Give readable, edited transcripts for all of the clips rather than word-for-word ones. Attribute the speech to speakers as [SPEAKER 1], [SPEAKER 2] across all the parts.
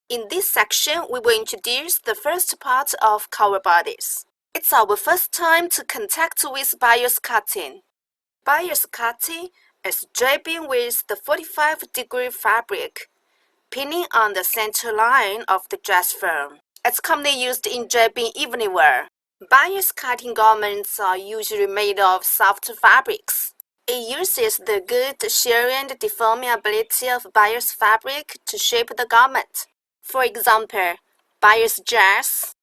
[SPEAKER 1] In this section, we will introduce the first part of cover bodies. It's our first time to contact with bias cutting. Bias cutting is draping with the 45-degree fabric, pinning on the center line of the dress form. It's commonly used in draping evening wear. Bias cutting garments are usually made of soft fabrics. It uses the good shearing and deforming ability of bias fabric to shape the garment. For example, bias dress,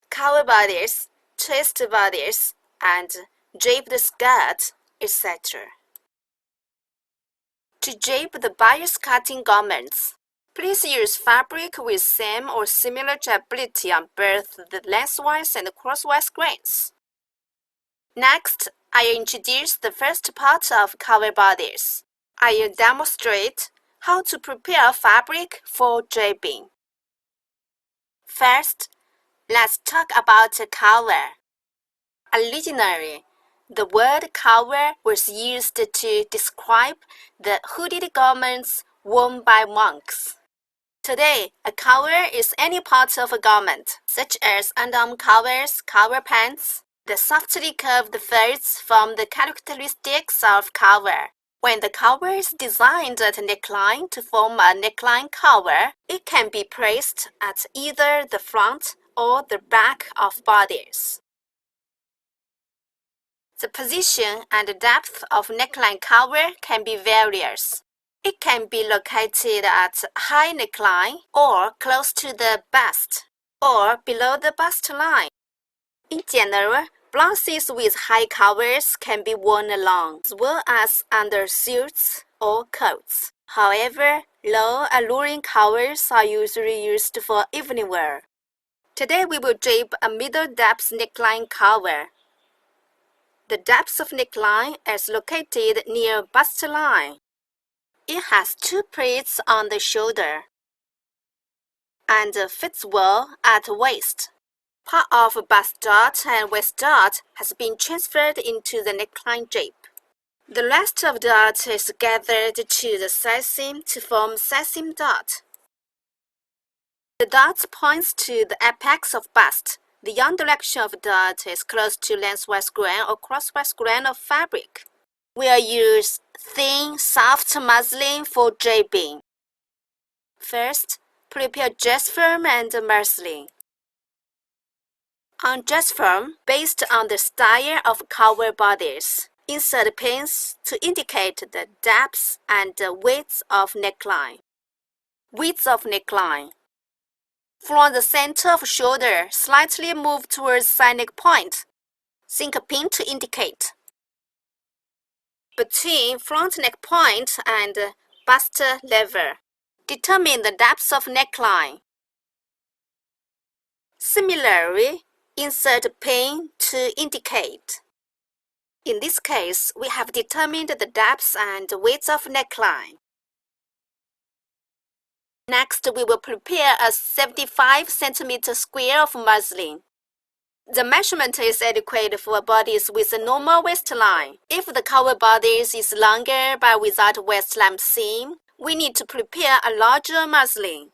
[SPEAKER 1] cover bodies, twist bodies, and draped skirt, etc. To drape the bias cutting garments, please use fabric with same or similar drapability on both the lengthwise and crosswise grains. Next, I introduce the first part of cover bodies. I will demonstrate how to prepare fabric for draping. First, let's talk about cover. Originally, the word cover was used to describe the hooded garments worn by monks. Today, a cover is any part of a garment, such as underarm covers, cover pants. The softly curved folds form the characteristics of cover. When the cover is designed at a neckline to form a neckline cover, it can be placed at either the front or the back of bodies. The position and depth of neckline cover can be various. It can be located at high neckline or close to the bust or below the bust line. In general, blouses with high covers can be worn along, as well as under suits or coats. However, low alluring covers are usually used for evening wear. Today we will drape a middle depth neckline cover. The depth of neckline is located near bust line. It has two pleats on the shoulder and fits well at waist. Part of bust dart and waist dart has been transferred into the neckline drape. The rest of the dart is gathered to the side seam to form side seam dart. The dart points to the apex of bust. The young direction of dart is close to lengthwise grain or crosswise grain of fabric. We'll use thin, soft muslin for draping. First, prepare dress form and muslin. On dress form, based on the style of cover bodies, insert pins to indicate the depth and width of neckline. Width of neckline. From the center of shoulder, slightly move towards side neck point. Sink a pin to indicate. Between front neck point and bust level, determine the depth of neckline. Similarly, insert a pin to indicate. In this case, we have determined the depth and width of neckline. Next, we will prepare a 75 cm square of muslin. The measurement is adequate for bodies with a normal waistline. If the cover bodies is longer but without waistline seam, we need to prepare a larger muslin.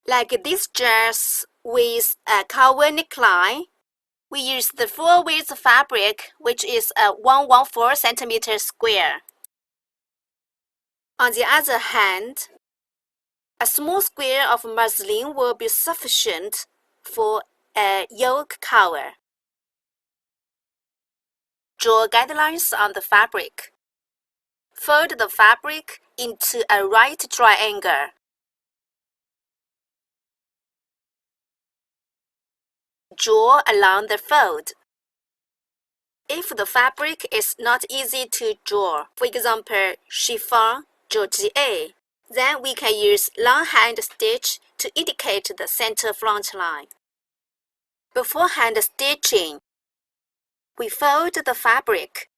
[SPEAKER 1] Like this dress with a cover neckline, we use the full width fabric, which is a 114 cm square. On the other hand, a small square of muslin will be sufficient for a yoke cover. Draw guidelines on the fabric. Fold the fabric into a right triangle. Draw along the fold. If the fabric is not easy to draw, for example, chiffon, georgette, then we can use longhand stitch to indicate the center front line. Beforehand stitching, we fold the fabric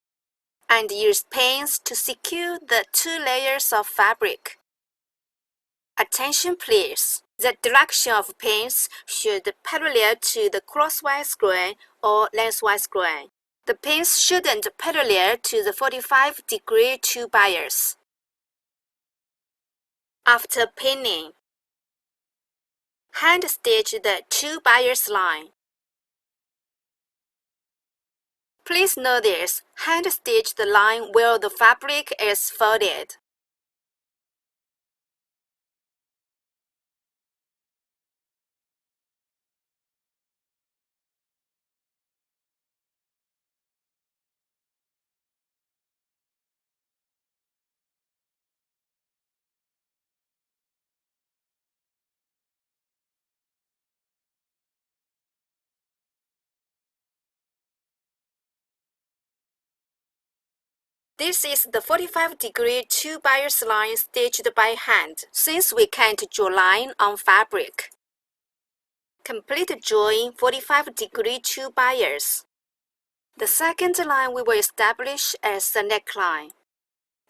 [SPEAKER 1] and use pins to secure the two layers of fabric. Attention please, the direction of pins should parallel to the crosswise grain or lengthwise grain. The pins shouldn't parallel to the 45-degree two bias. After pinning, Hand stitch the 2 bias line. Please notice, hand stitch the line where the fabric is folded. This is the 45-degree 2 bias line stitched by hand, since we can't draw line on fabric. Complete drawing 45-degree 2 bias. The second line we will establish as the neckline.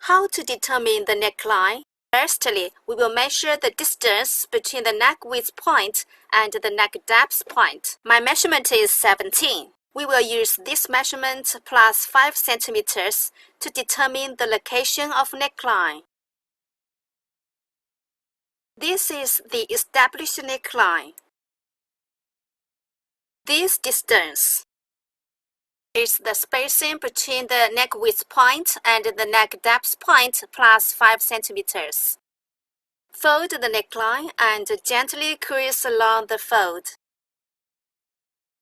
[SPEAKER 1] How to determine the neckline? Firstly, we will measure the distance between the neck width point and the neck depth point. My measurement is 17. We will use this measurement plus 5 centimeters to determine the location of neckline. This is the established neckline. This distance is the spacing between the neck width point and the neck depth point plus 5 centimeters. Fold the neckline and gently crease along the fold.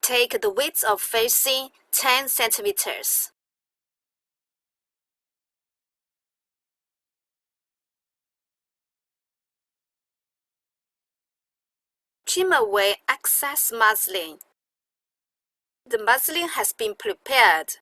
[SPEAKER 1] Take the width of facing 10 centimeters. Trim away excess muslin. The muslin has been prepared.